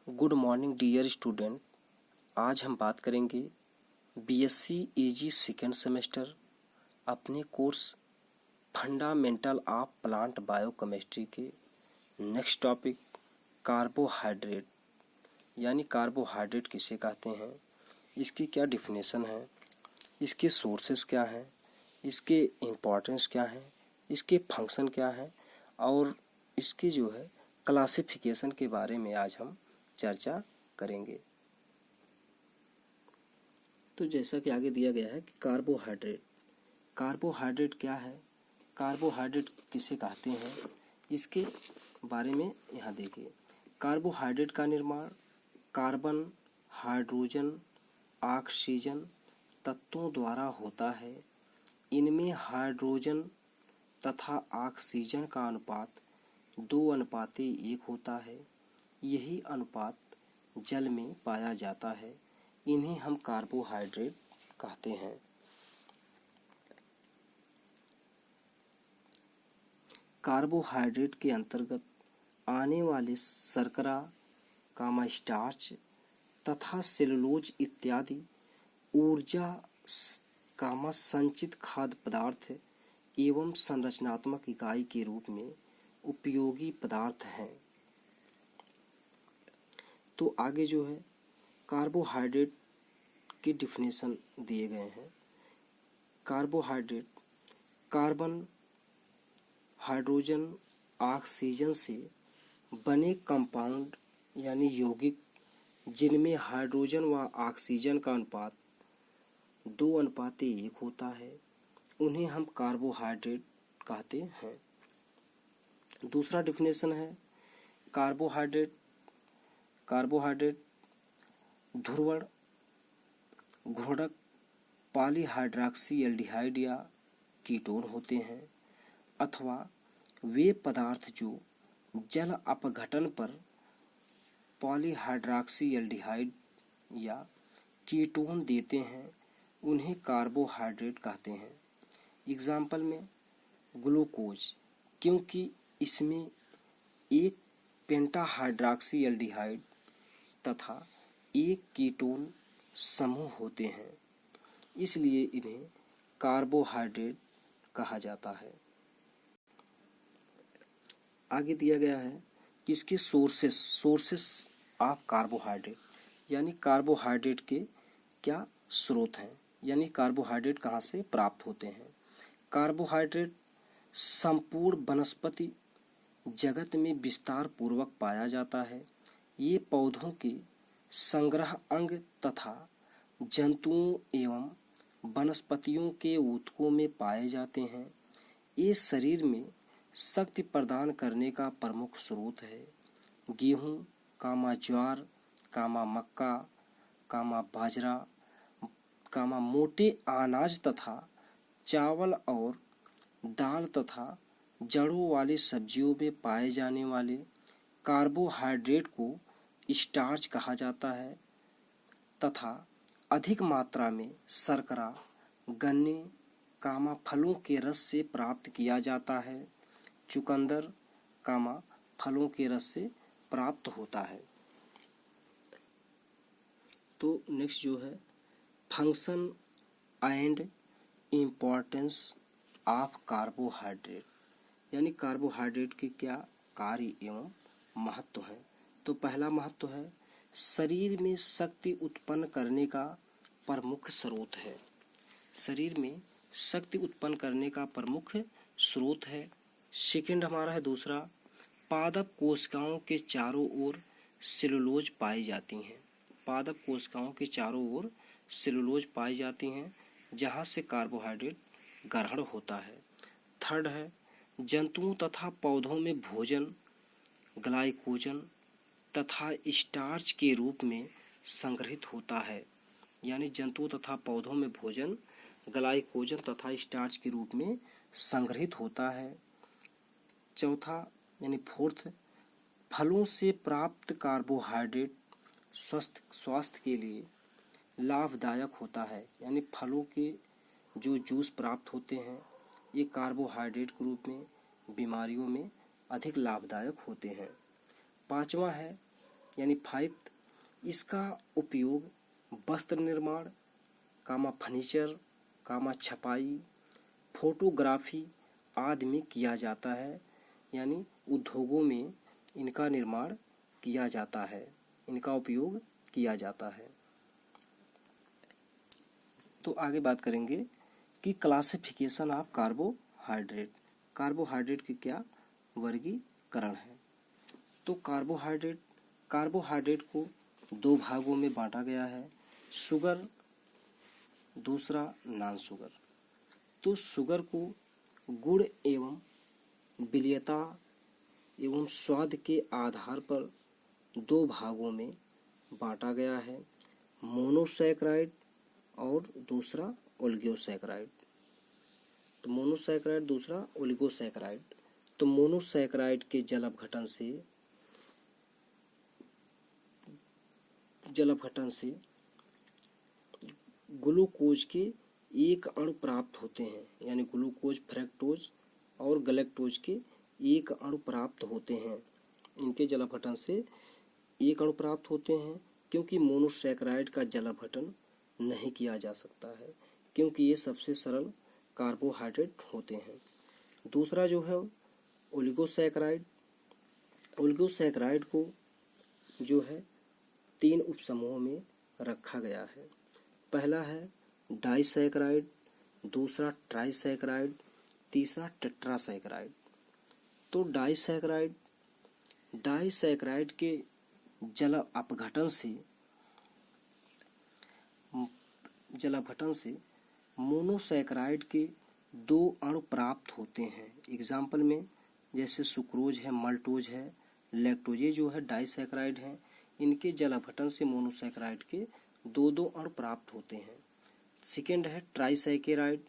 Good morning dear student. आज हम बात करेंगे बीएससी एजी सेकेंड सेमेस्टर अपने course fundamental of plant biochemistry के नेक्स्ट टॉपिक कार्बोहाइड्रेट, यानी कार्बोहाइड्रेट किसे कहते हैं, इसकी क्या डिफिनेशन है, इसके सोर्सेस क्या हैं, इसके इम्पोर्टेंस क्या हैं, इसके फंक्शन क्या हैं और इसकी क्लासिफिकेशन के बारे में आज हम चर्चा करेंगे। तो जैसा कि आगे दिया गया है कि कार्बोहाइड्रेट क्या है, कार्बोहाइड्रेट किसे कहते हैं, इसके बारे में यहाँ देखिए। कार्बोहाइड्रेट का निर्माण कार्बन, हाइड्रोजन, ऑक्सीजन तत्वों द्वारा होता है। इनमें हाइड्रोजन तथा ऑक्सीजन का अनुपात 2:1 होता है। यही अनुपात जल में पाया जाता है। इन्हें हम कार्बोहाइड्रेट कहते हैं। कार्बोहाइड्रेट के अंतर्गत आने वाले शर्करा, स्टार्च तथा सेलुलोज इत्यादि ऊर्जा, संचित खाद्य पदार्थ एवं संरचनात्मक इकाई के रूप में उपयोगी पदार्थ हैं। तो आगे कार्बोहाइड्रेट की डिफिनेशन दिए गए हैं। कार्बोहाइड्रेट कार्बन, हाइड्रोजन, ऑक्सीजन से बने कंपाउंड यानी यौगिक जिनमें हाइड्रोजन व ऑक्सीजन का अनुपात 2:1 होता है, उन्हें हम कार्बोहाइड्रेट कहते हैं। दूसरा डिफिनेशन है कार्बोहाइड्रेट ध्रुवण, घूर्णक, पॉलीहाइड्रॉक्सी एल्डिहाइड या कीटोन होते हैं अथवा वे पदार्थ जो जल अपघटन पर पॉलीहाइड्रॉक्सी एल्डिहाइड या कीटोन देते हैं, उन्हें कार्बोहाइड्रेट कहते हैं। एग्जाम्पल में ग्लूकोज, क्योंकि इसमें एक पेंटाहाइड्रॉक्सी एल्डिहाइड तथा एक कीटोन समूह होते हैं, इसलिए इन्हें कार्बोहाइड्रेट कहा जाता है। आगे दिया गया है कि इसके सोर्सेस ऑफ कार्बोहाइड्रेट, यानी कार्बोहाइड्रेट के क्या स्रोत हैं, यानी कार्बोहाइड्रेट कहाँ से प्राप्त होते हैं। कार्बोहाइड्रेट संपूर्ण वनस्पति जगत में विस्तार पूर्वक पाया जाता है। ये पौधों के संग्रह अंग तथा जंतुओं एवं वनस्पतियों के ऊतकों में पाए जाते हैं। ये शरीर में शक्ति प्रदान करने का प्रमुख स्रोत है। गेहूँ, ज्वार, मक्का, बाजरा, मोटे अनाज तथा चावल और दाल तथा जड़ों वाली सब्जियों में पाए जाने वाले कार्बोहाइड्रेट को स्टार्च कहा जाता है तथा अधिक मात्रा में शर्करा गन्ने, फलों के रस से प्राप्त किया जाता है। चुकंदर, फलों के रस से प्राप्त होता है। तो next function and importance of carbohydrate, यानी कार्बोहाइड्रेट के क्या कार्य एवं महत्व है। तो पहला महत्व है शरीर में शक्ति उत्पन्न करने का प्रमुख स्रोत है। शरीर में शक्ति उत्पन्न करने का प्रमुख स्रोत है। सेकंड हमारा है दूसरा, पादप कोशिकाओं के चारों ओर सेलुलोज पाई जाती हैं। पादप कोशिकाओं के चारों ओर सेलुलोज पाई जाती हैं, जहाँ से कार्बोहाइड्रेट ग्रहण होता है। थर्ड है जंतुओं तथा पौधों में भोजन ग्लाइकोजन तथा स्टार्च के रूप में संग्रहित होता है, यानी जंतुओं तथा पौधों में भोजन ग्लाइकोजन तथा स्टार्च के रूप में संग्रहित होता है। चौथा यानी फोर्थ, फलों से प्राप्त कार्बोहाइड्रेट स्वास्थ्य के लिए लाभदायक होता है, यानी फलों के जो जूस प्राप्त होते हैं ये कार्बोहाइड्रेट के रूप में बीमारियों में अधिक लाभदायक होते हैं। पांचवा है यानी 5, इसका उपयोग वस्त्र निर्माण, फर्नीचर, छपाई, फोटोग्राफी आदि में किया जाता है। यानी उद्योगों में इनका निर्माण किया जाता है, इनका उपयोग किया जाता है। तो आगे बात करेंगे कि क्लासिफिकेशन ऑफ कार्बोहाइड्रेट। कार्बोहाइड्रेट की क्या वर्गीकरण है। तो कार्बोहाइड्रेट को 2 भागों में बांटा गया है, शुगर, दूसरा नॉन शुगर। तो शुगर को गुण एवं विलेयता एवं स्वाद के आधार पर 2 भागों में बांटा गया है, मोनोसैकराइड और दूसरा ओलिगोसैकराइड। तो मोनोसैकराइड, दूसरा ओलिगोसैकराइड। तो मोनोसैकराइड के जल अपघटन से ग्लूकोज के एक अणु प्राप्त होते हैं, यानी ग्लूकोज, फ्रक्टोज और गैलेक्टोज के एक अणु प्राप्त होते हैं। इनके जल अपघटन से एक अणु प्राप्त होते हैं, क्योंकि मोनोसैकराइड का जल अपघटन नहीं किया जा सकता है, क्योंकि ये सबसे सरल कार्बोहाइड्रेट होते हैं। दूसरा जो है ओलिगोसैकराइड। ओलिगोसैकराइड को जो है 3 उपसमूहों में रखा गया है। पहला है डाइसैकराइड, दूसरा ट्राइसैकराइड, तीसरा टेट्रासैकराइड। तो डाइसैकराइड के जल अपघटन से मोनोसैकराइड के 2 अणु प्राप्त होते हैं। एग्जाम्पल में जैसे सुक्रोज है, मल्टोज है, लैक्टोज, ये जो है डाइसैकराइड है। इनके जल अपघटन से मोनोसैकराइड के 2 अणु प्राप्त होते हैं। सेकेंड है ट्राइसैकेराइड।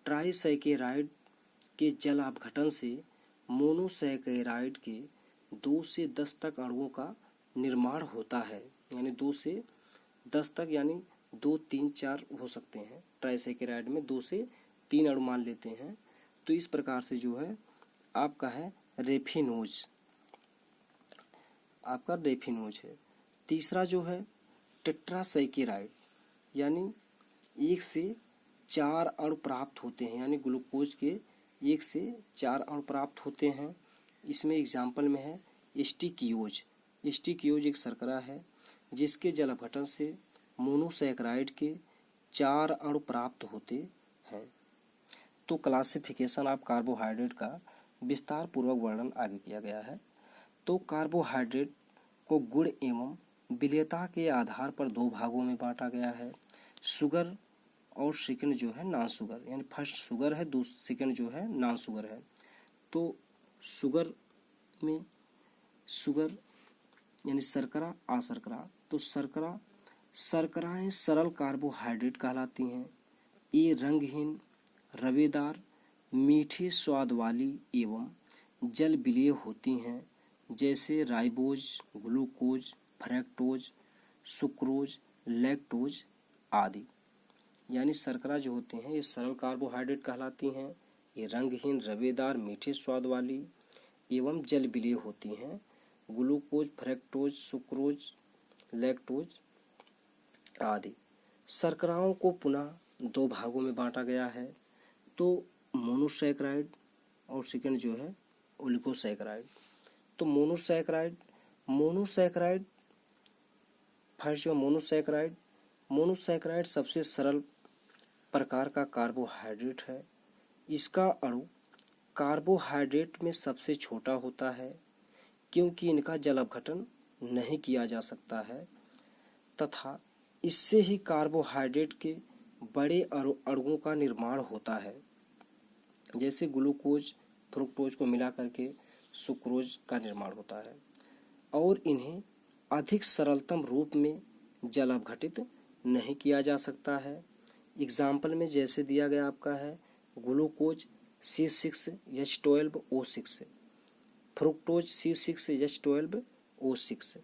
ट्राइसैकेराइड के जल अपघटन से मोनोसैकेराइड के 2 से 10 तक अणुओं का निर्माण होता है, यानी 2 से 10 तक, यानी 2, 3, 4 हो सकते हैं। ट्राइसैकेराइड में 2 से 3 अणु मान लेते हैं। तो इस प्रकार से जो है आपका है रेफिनोज, है। तीसरा जो है टेट्रासैकेराइड, यानी 1 से 4 अणु प्राप्त होते हैं, यानी ग्लूकोज के 1 से 4 अणु प्राप्त होते हैं। इसमें एग्जाम्पल में है स्टिकियोज। स्टिकियोज एक शर्करा है जिसके जल अपघटन से मोनोसैकराइड के 4 अणु प्राप्त होते हैं। तो क्लासिफिकेशन ऑफ कार्बोहाइड्रेट का विस्तार पूर्वक वर्णन आगे किया गया है। तो कार्बोहाइड्रेट को गुण एवं विलेयता के आधार पर 2 भागों में बांटा गया है, शुगर और सेकंड जो है नॉन शुगर, यानी फर्स्ट शुगर है, सेकंड जो है नॉन शुगर है। तो शुगर में शुगर यानी शर्करा, अशर्करा। तो शर्कराएं सरल कार्बोहाइड्रेट कहलाती हैं। ये रंगहीन, रवेदार, मीठे स्वाद वाली एवं जल विलेय होती हैं, जैसे ribose, glucose, fructose, sucrose, lactose आदि। यानी शर्करा जो होते हैं ये सरल कार्बोहाइड्रेट कहलाती हैं। ये रंगहीन, रवेदार, मीठे स्वाद वाली एवं जल विलेय होती हैं। ग्लूकोज, फ्रक्टोज, सुक्रोज, लैक्टोज आदि। शर्कराओं को पुनः 2 भागों में बांटा गया है, तो मोनोसैकराइड और सेकंड जो है ओलिगोसैकराइड। तो मोनोसैकराइड फर्स्ट जो मोनोसैकराइड सबसे सरल प्रकार का कार्बोहाइड्रेट है। इसका अणु कार्बोहाइड्रेट में सबसे छोटा होता है, क्योंकि इनका जल अपघटन नहीं किया जा सकता है तथा इससे ही कार्बोहाइड्रेट के बड़े अणुओं का निर्माण होता है, जैसे ग्लूकोज, फ्रुक्टोज को मिला करके सुक्रोज का निर्माण होता है, और इन्हें अधिक सरलतम रूप में जल अपघटित नहीं किया जा सकता है। एग्जाम्पल में जैसे दिया गया आपका है ग्लूकोज C6H12O6, फ्रुक्टोज C6H12O6।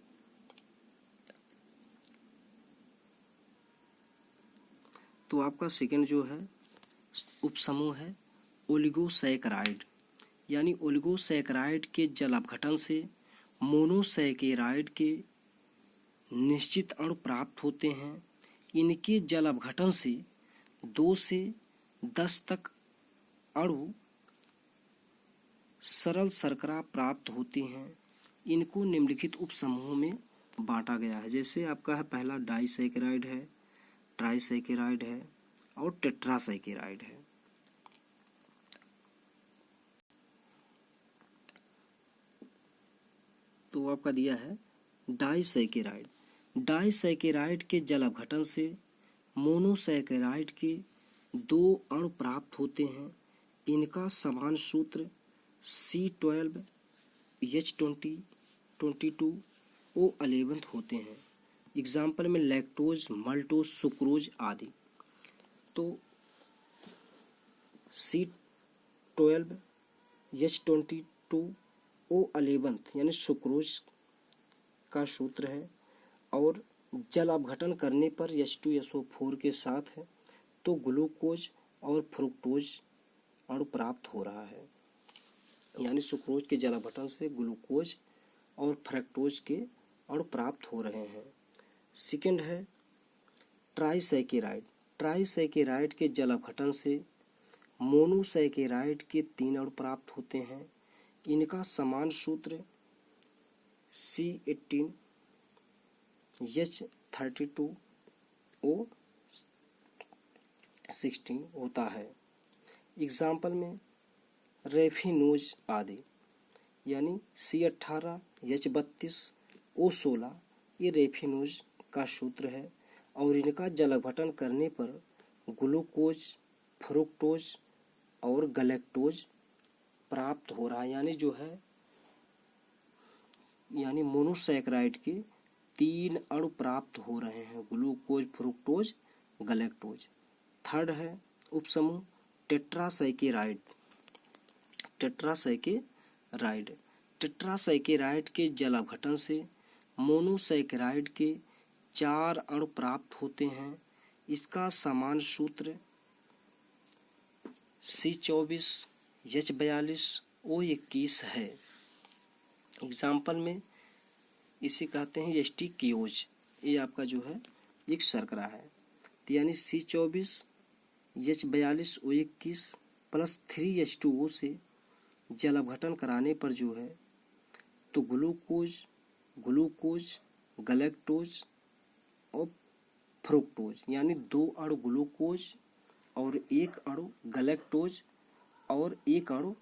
तो आपका सेकंड जो है उपसमूह है ओलिगोसैकराइड, यानी ओलिगोसैकराइड के जल अपघटन से मोनोसैकेराइड के निश्चित अणु प्राप्त होते हैं। इनके जल अपघटन से 2 से 10 तक अणु सरल शर्करा प्राप्त होती हैं। इनको निम्नलिखित उपसमूहों में बांटा गया है। जैसे आपका है पहला डाइसैकेराइड है, ट्राइसैकेराइड है और टेट्रासैकेराइड है। तो आपका दिया है डाइसैकेराइड। डाइसैकेराइड के जल अपघटन से मोनोसैकेराइड के 2 अणु प्राप्त होते हैं। इनका समान सूत्र C12H22O11 होते हैं। एग्जाम्पल में लैक्टोज, मल्टोज, सुक्रोज आदि। तो C12H22O11 यानी सुक्रोज का सूत्र है और जल अपघटन करने पर H2SO4 के साथ है तो ग्लूकोज और फ्रुक्टोज अणु प्राप्त हो रहा है। यानी सुक्रोज के जल अपघटन से ग्लूकोज और फ्रक्टोज के अणु प्राप्त हो रहे हैं। सेकंड है ट्राइसैकेराइड। ट्राइसैकेराइड के जल अपघटन से मोनोसैकेराइड के 3 अणु प्राप्त होते हैं। इनका समान सूत्र C18H32O16 होता है। एग्जाम्पल में रेफिनोज आदि यानी C18H32O16 ये रेफिनोज का सूत्र है और इनका जल अपघटन करने पर ग्लूकोज, फ्रुक्टोज और गैलेक्टोज प्राप्त हो रहा है। यानी मोनोसैकेराइड के 3 अणु प्राप्त हो रहे हैं, ग्लूकोज, फ्रुक्टोज, गैलेक्टोज। थर्ड है उपसमूह टेट्रासैकेराइड। टेट्रासैकेराइड के जल अपघटन से मोनोसैकेराइड के 4 अणु प्राप्त होते हैं। इसका समान सूत्र C24H42O21 है। एग्जाम्पल में इसे कहते हैं एस्टिकियोज। ये आपका जो है एक शर्करा है। तो यानी C24H42O21 प्लस 3H2O से जल अपघटन कराने पर जो है तो ग्लूकोज, गैलेक्टोज और फ्रुक्टोज यानी 2 अणु ग्लूकोज और 1 अणु गैलेक्टोज और 1 अणु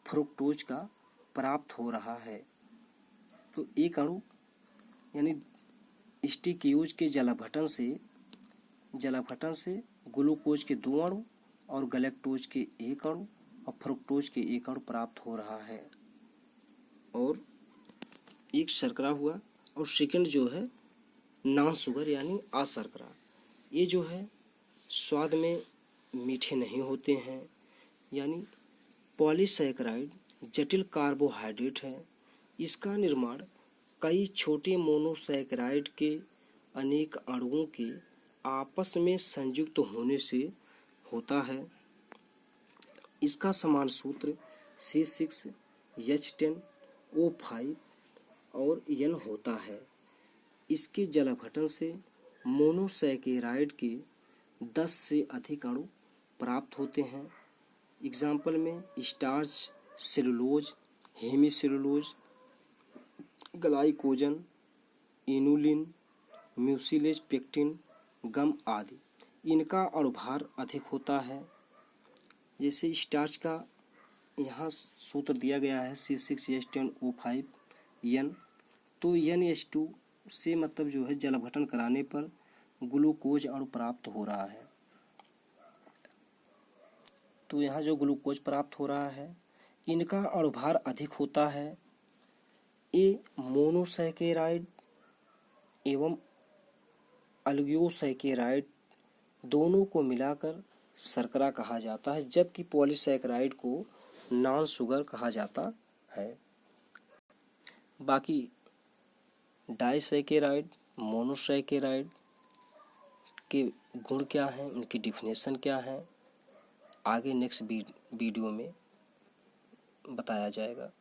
फ्रुक्टोज का प्राप्त हो रहा है। तो 1 अणु यानी एस्टिकियोज के जल अपघटन से ग्लूकोज के 2 अणु और गैलेक्टोज के 1 अणु और फ्रुक्टोज के 1 अणु प्राप्त हो रहा है और एक शर्करा हुआ। और सेकंड जो है नॉन शुगर यानी अशर्करा। ये जो है स्वाद में मीठे नहीं होते हैं। यानी पॉलीसैकेराइड जटिल कार्बोहाइड्रेट है। इसका निर्माण कई छोटे मोनोसैकेराइड के अनेक अणुओं के आपस में संयुक्त होने से होता है। इसका समान सूत्र C6H10O5 और N होता है। इसके जल अपघटन से मोनोसैकेराइड के 10 से अधिक अणु प्राप्त होते हैं। एग्जाम्पल में starch, cellulose, hemicellulose, glycogen, inulin, mucilage, pectin, gum आदि। इनका अणुभार अधिक होता है। जैसे स्टार्च का यहाँ सूत्र दिया गया है C6H10O5 N। तो NH2 से मतलब जो है जल अपघटन कराने पर ग्लूकोज अणु प्राप्त हो रहा है। तो यहाँ जो ग्लूकोज प्राप्त हो रहा है इनका अणुभार अधिक होता है। ये मोनोसैकेराइड एवं ऑलिगोसैकेराइड दोनों को मिलाकर शर्करा कहा जाता है, जबकि पॉलीसैकेराइड को नॉन शुगर कहा जाता है। बाकी डाइसैकेराइड, मोनोसैकेराइड के गुण क्या हैं, उनकी डिफिनेशन क्या है, आगे नेक्स्ट वीडियो में बताया जाएगा।